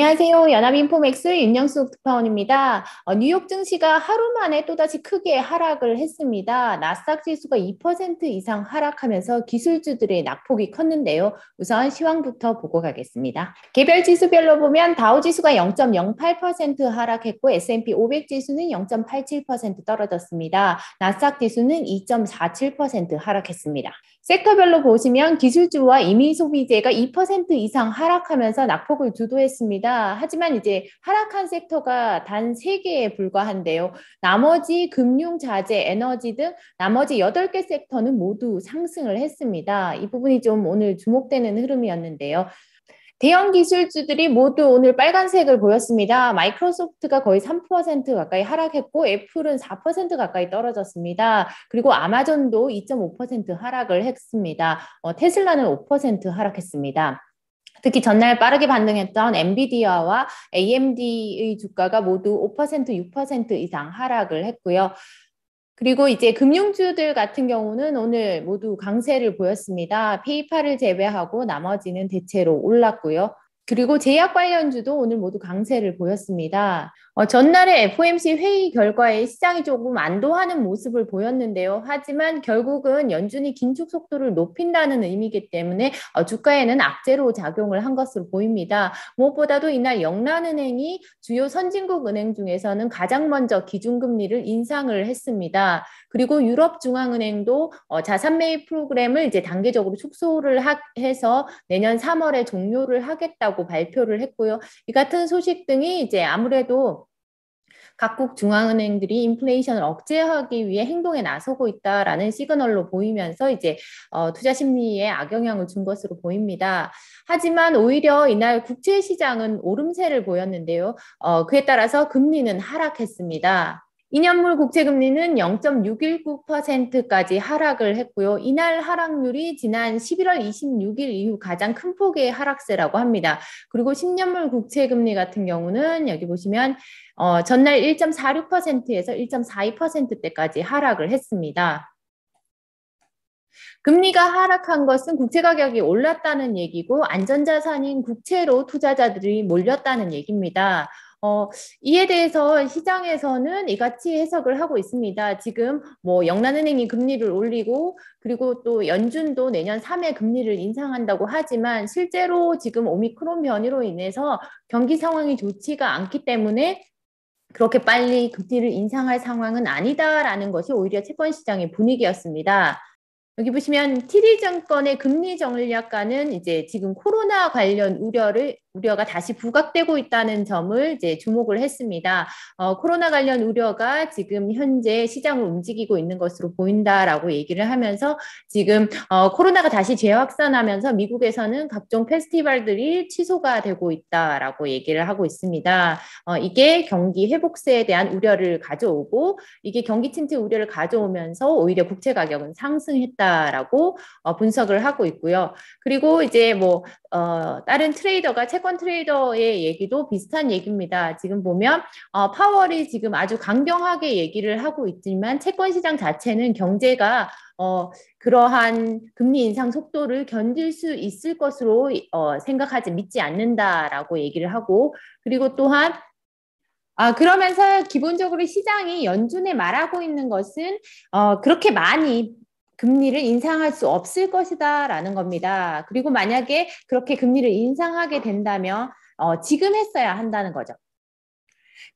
안녕하세요. 연합인포맥스 윤영숙 특파원입니다. 뉴욕 증시가 하루 만에 또다시 크게 하락을 했습니다. 나스닥 지수가 2% 이상 하락하면서 기술주들의 낙폭이 컸는데요. 우선 시황부터 보고 가겠습니다. 개별 지수별로 보면 다우 지수가 0.08% 하락했고 S&P 500 지수는 0.87% 떨어졌습니다. 나스닥 지수는 2.47% 하락했습니다. 섹터별로 보시면 기술주와 임의 소비재가 2% 이상 하락하면서 낙폭을 주도했습니다. 하지만 이제 하락한 섹터가 단 3개에 불과한데요. 나머지 금융, 자재, 에너지 등 나머지 8개 섹터는 모두 상승을 했습니다. 이 부분이 좀 오늘 주목되는 흐름이었는데요. 대형 기술주들이 모두 오늘 빨간색을 보였습니다. 마이크로소프트가 거의 3% 가까이 하락했고 애플은 4% 가까이 떨어졌습니다. 그리고 아마존도 2.5% 하락을 했습니다. 테슬라는 5% 하락했습니다. 특히 전날 빠르게 반등했던 엔비디아와 AMD의 주가가 모두 5%, 6% 이상 하락을 했고요. 그리고 이제 금융주들 같은 경우는 오늘 모두 강세를 보였습니다. 페이팔을 제외하고 나머지는 대체로 올랐고요. 그리고 제약 관련주도 오늘 모두 강세를 보였습니다. 전날에 FOMC 회의 결과에 시장이 조금 안도하는 모습을 보였는데요. 하지만 결국은 연준이 긴축 속도를 높인다는 의미이기 때문에 주가에는 악재로 작용을 한 것으로 보입니다. 무엇보다도 이날 영란은행이 주요 선진국 은행 중에서는 가장 먼저 기준금리를 인상을 했습니다. 그리고 유럽중앙은행도 자산 매입 프로그램을 이제 단계적으로 축소를 해서 내년 3월에 종료를 하겠다고 발표를 했고요. 이 같은 소식 등이 이제 아무래도 각국 중앙은행들이 인플레이션을 억제하기 위해 행동에 나서고 있다라는 시그널로 보이면서 이제 투자 심리에 악영향을 준 것으로 보입니다. 하지만 오히려 이날 국채 시장은 오름세를 보였는데요. 그에 따라서 금리는 하락했습니다. 2년물 국채금리는 0.619%까지 하락을 했고요. 이날 하락률이 지난 11월 26일 이후 가장 큰 폭의 하락세라고 합니다. 그리고 10년물 국채금리 같은 경우는 여기 보시면 전날 1.46%에서 1.42%대까지 하락을 했습니다. 금리가 하락한 것은 국채 가격이 올랐다는 얘기고 안전자산인 국채로 투자자들이 몰렸다는 얘기입니다. 이에 대해서 시장에서는 이같이 해석을 하고 있습니다. 지금 뭐 영란은행이 금리를 올리고 그리고 또 연준도 내년 3회 금리를 인상한다고 하지만 실제로 지금 오미크론 변이로 인해서 경기 상황이 좋지가 않기 때문에 그렇게 빨리 금리를 인상할 상황은 아니다라는 것이 오히려 채권 시장의 분위기였습니다. 여기 보시면 TD증권의 금리 전략가는 이제 지금 코로나 관련 우려가 다시 부각되고 있다는 점을 이제 주목을 했습니다. 코로나 관련 우려가 지금 현재 시장을 움직이고 있는 것으로 보인다라고 얘기를 하면서 지금 코로나가 다시 재확산하면서 미국에서는 각종 페스티벌들이 취소가 되고 있다라고 얘기를 하고 있습니다. 이게 경기 회복세에 대한 우려를 가져오고 이게 경기 침체 우려를 가져오면서 오히려 국채 가격은 상승했다라고 분석을 하고 있고요. 그리고 이제 뭐 다른 트레이더가 채권 트레이더의 얘기도 비슷한 얘기입니다. 지금 보면 파월이 지금 아주 강경하게 얘기를 하고 있지만 채권 시장 자체는 경제가 그러한 금리 인상 속도를 견딜 수 있을 것으로 생각하지 믿지 않는다라고 얘기를 하고 그리고 또한 그러면서 기본적으로 시장이 연준에 말하고 있는 것은 그렇게 많이 금리를 인상할 수 없을 것이다라는 겁니다. 그리고 만약에 그렇게 금리를 인상하게 된다면 지금 했어야 한다는 거죠.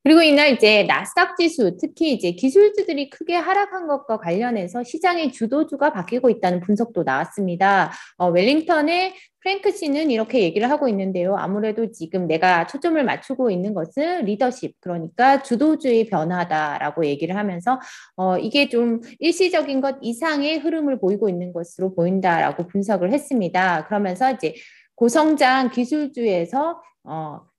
그리고 이날 이제 나스닥 지수, 특히 이제 기술주들이 크게 하락한 것과 관련해서 시장의 주도주가 바뀌고 있다는 분석도 나왔습니다. 웰링턴의 프랭크 씨는 이렇게 얘기를 하고 있는데요. 아무래도 지금 내가 초점을 맞추고 있는 것은 리더십, 그러니까 주도주의 변화다라고 얘기를 하면서 이게 좀 일시적인 것 이상의 흐름을 보이고 있는 것으로 보인다라고 분석을 했습니다. 그러면서 이제 고성장 기술주에서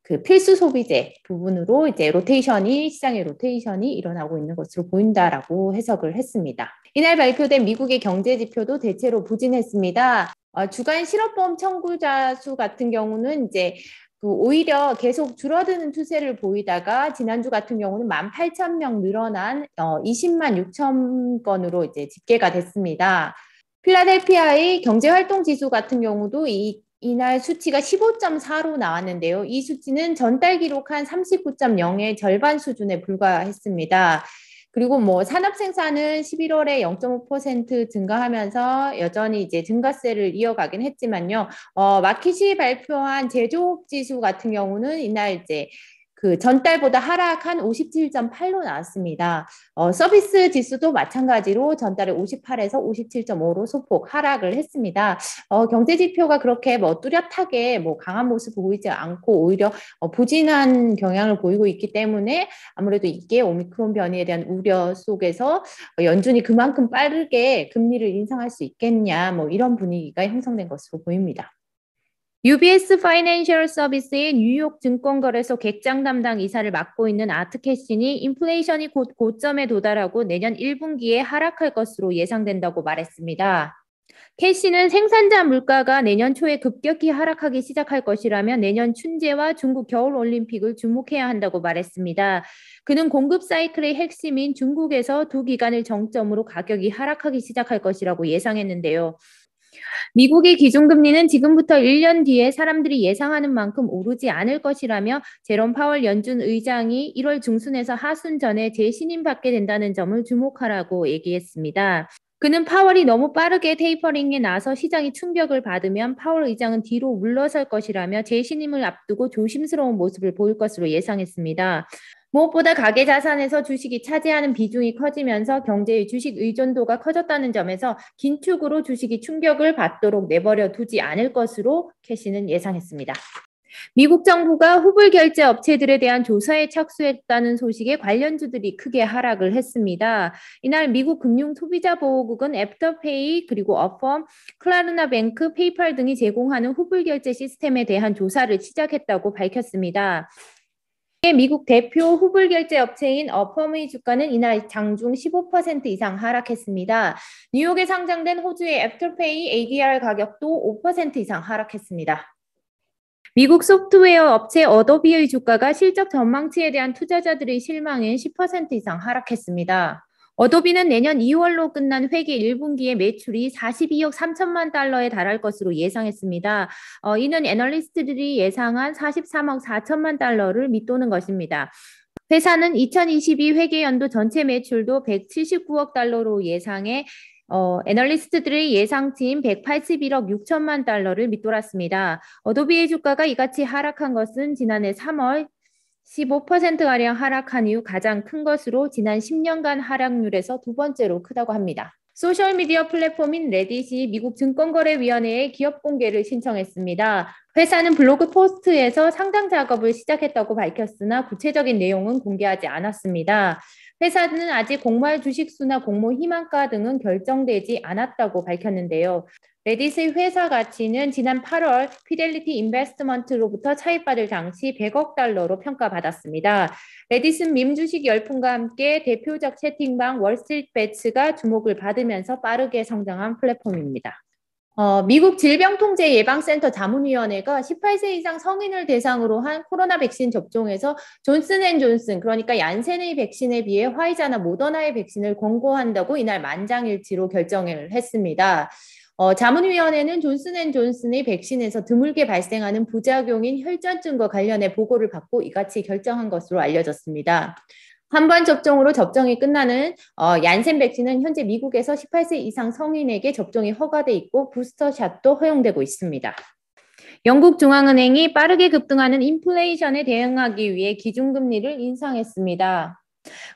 그 필수 소비재 부분으로 이제 시장의 로테이션이 일어나고 있는 것으로 보인다라고 해석을 했습니다. 이날 발표된 미국의 경제 지표도 대체로 부진했습니다. 주간 실업보험 청구자 수 같은 경우는 이제 오히려 계속 줄어드는 추세를 보이다가 지난주 같은 경우는 18,000명 늘어난 20만 6천 건으로 이제 집계가 됐습니다. 필라델피아의 경제활동 지수 같은 경우도 이 이날 수치가 15.4로 나왔는데요. 이 수치는 전달 기록한 39.0의 절반 수준에 불과했습니다. 그리고 뭐 산업 생산은 11월에 0.5% 증가하면서 여전히 이제 증가세를 이어가긴 했지만요. 마켓이 발표한 제조업 지수 같은 경우는 이날 이제 그 전달보다 하락한 57.8로 나왔습니다. 서비스 지수도 마찬가지로 전달에 58에서 57.5로 소폭 하락을 했습니다. 경제 지표가 그렇게 뭐 뚜렷하게 뭐 강한 모습 보이지 않고 오히려 부진한 경향을 보이고 있기 때문에 아무래도 이게 오미크론 변이에 대한 우려 속에서 연준이 그만큼 빠르게 금리를 인상할 수 있겠냐 뭐 이런 분위기가 형성된 것으로 보입니다. UBS 파이낸셜 서비스의 뉴욕 증권거래소 객장 담당 이사를 맡고 있는 아트 캐신이 인플레이션이 곧 고점에 도달하고 내년 1분기에 하락할 것으로 예상된다고 말했습니다. 캐시는 생산자 물가가 내년 초에 급격히 하락하기 시작할 것이라면 내년 춘제와 중국 겨울올림픽을 주목해야 한다고 말했습니다. 그는 공급 사이클의 핵심인 중국에서 두 기간을 정점으로 가격이 하락하기 시작할 것이라고 예상했는데요. 미국의 기준금리는 지금부터 1년 뒤에 사람들이 예상하는 만큼 오르지 않을 것이라며 제롬 파월 연준 의장이 1월 중순에서 하순 전에 재신임받게 된다는 점을 주목하라고 얘기했습니다. 그는 파월이 너무 빠르게 테이퍼링에 나서 시장이 충격을 받으면 파월 의장은 뒤로 물러설 것이라며 재신임을 앞두고 조심스러운 모습을 보일 것으로 예상했습니다. 무엇보다 가계자산에서 주식이 차지하는 비중이 커지면서 경제의 주식 의존도가 커졌다는 점에서 긴축으로 주식이 충격을 받도록 내버려 두지 않을 것으로 캐시는 예상했습니다. 미국 정부가 후불 결제 업체들에 대한 조사에 착수했다는 소식에 관련주들이 크게 하락을 했습니다. 이날 미국 금융소비자보호국은 애프터페이 그리고 어펌, 클라르나뱅크, 페이팔 등이 제공하는 후불 결제 시스템에 대한 조사를 시작했다고 밝혔습니다. 미국 대표 후불 결제 업체인 어펌의 주가는 이날 장중 15% 이상 하락했습니다. 뉴욕에 상장된 호주의 애프터페이 ADR 가격도 5% 이상 하락했습니다. 미국 소프트웨어 업체 어도비의 주가가 실적 전망치에 대한 투자자들의 실망에 10% 이상 하락했습니다. 어도비는 내년 2월로 끝난 회계 1분기의 매출이 42억 3천만 달러에 달할 것으로 예상했습니다. 이는 애널리스트들이 예상한 43억 4천만 달러를 밑도는 것입니다. 회사는 2022 회계연도 전체 매출도 179억 달러로 예상해 애널리스트들의 예상치인 181억 6천만 달러를 밑돌았습니다. 어도비의 주가가 이같이 하락한 것은 지난해 3월 15%가량 하락한 이후 가장 큰 것으로 지난 10년간 하락률에서 두 번째로 크다고 합니다. 소셜미디어 플랫폼인 레딧이 미국 증권거래위원회에 기업 공개를 신청했습니다. 회사는 블로그 포스트에서 상장 작업을 시작했다고 밝혔으나 구체적인 내용은 공개하지 않았습니다. 회사는 아직 공모할 주식수나 공모 희망가 등은 결정되지 않았다고 밝혔는데요. 레딧의 회사 가치는 지난 8월 피델리티 인베스트먼트로부터 차입받을 당시 100억 달러로 평가받았습니다. 레딧은 밈 주식 열풍과 함께 대표적 채팅방 월스트리트 배츠가 주목을 받으면서 빠르게 성장한 플랫폼입니다. 미국 질병통제예방센터 자문위원회가 18세 이상 성인을 대상으로 한 코로나 백신 접종에서 존슨앤존슨 그러니까 얀센의 백신에 비해 화이자나 모더나의 백신을 권고한다고 이날 만장일치로 결정을 했습니다. 자문위원회는 존슨앤존슨의 백신에서 드물게 발생하는 부작용인 혈전증과 관련해 보고를 받고 이같이 결정한 것으로 알려졌습니다. 한 번 접종으로 접종이 끝나는 얀센 백신은 현재 미국에서 18세 이상 성인에게 접종이 허가돼 있고 부스터샷도 허용되고 있습니다. 영국 중앙은행이 빠르게 급등하는 인플레이션에 대응하기 위해 기준금리를 인상했습니다.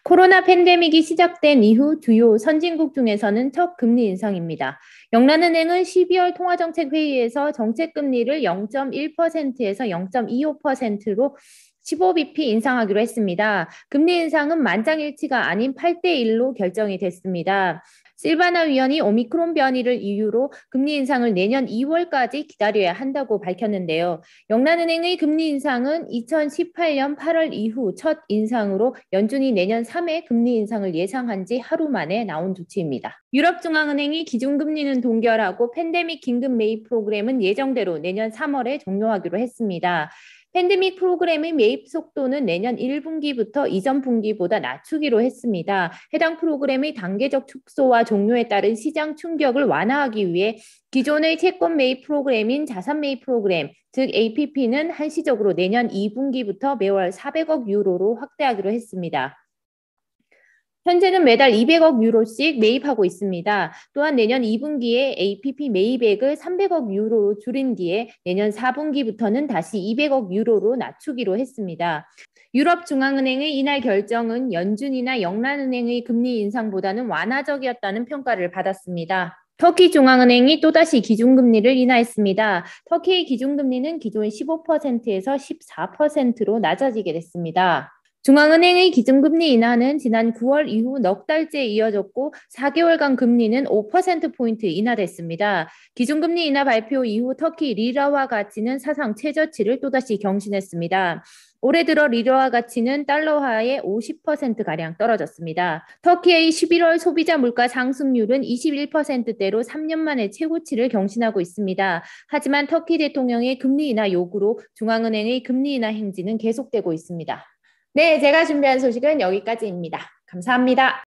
코로나 팬데믹이 시작된 이후 주요 선진국 중에서는 첫 금리 인상입니다. 영란은행은 12월 통화정책회의에서 정책금리를 0.1%에서 0.25%로 15bp 인상하기로 했습니다. 금리 인상은 만장일치가 아닌 8대1로 결정이 됐습니다. 실바나 위원이 오미크론 변이를 이유로 금리 인상을 내년 2월까지 기다려야 한다고 밝혔는데요. 영란은행의 금리 인상은 2018년 8월 이후 첫 인상으로 연준이 내년 3회 금리 인상을 예상한 지 하루 만에 나온 조치입니다. 유럽중앙은행이 기준금리는 동결하고 팬데믹 긴급 매입 프로그램은 예정대로 내년 3월에 종료하기로 했습니다. 팬데믹 프로그램의 매입 속도는 내년 1분기부터 이전 분기보다 낮추기로 했습니다. 해당 프로그램의 단계적 축소와 종료에 따른 시장 충격을 완화하기 위해 기존의 채권 매입 프로그램인 자산 매입 프로그램, 즉 APP는 한시적으로 내년 2분기부터 매월 400억 유로로 확대하기로 했습니다. 현재는 매달 200억 유로씩 매입하고 있습니다. 또한 내년 2분기에 APP 매입액을 300억 유로로 줄인 뒤에 내년 4분기부터는 다시 200억 유로로 낮추기로 했습니다. 유럽중앙은행의 이날 결정은 연준이나 영란은행의 금리 인상보다는 완화적이었다는 평가를 받았습니다. 터키 중앙은행이 또다시 기준금리를 인하했습니다. 터키의 기준금리는 기존 15%에서 14%로 낮아지게 됐습니다. 중앙은행의 기준금리 인하는 지난 9월 이후 넉 달째 이어졌고 4개월간 금리는 5%포인트 인하됐습니다. 기준금리 인하 발표 이후 터키 리라화 가치는 사상 최저치를 또다시 경신했습니다. 올해 들어 리라화 가치는 달러화에 50%가량 떨어졌습니다. 터키의 11월 소비자 물가 상승률은 21%대로 3년 만에 최고치를 경신하고 있습니다. 하지만 터키 대통령의 금리 인하 요구로 중앙은행의 금리 인하 행진은 계속되고 있습니다. 네, 제가 준비한 소식은 여기까지입니다. 감사합니다.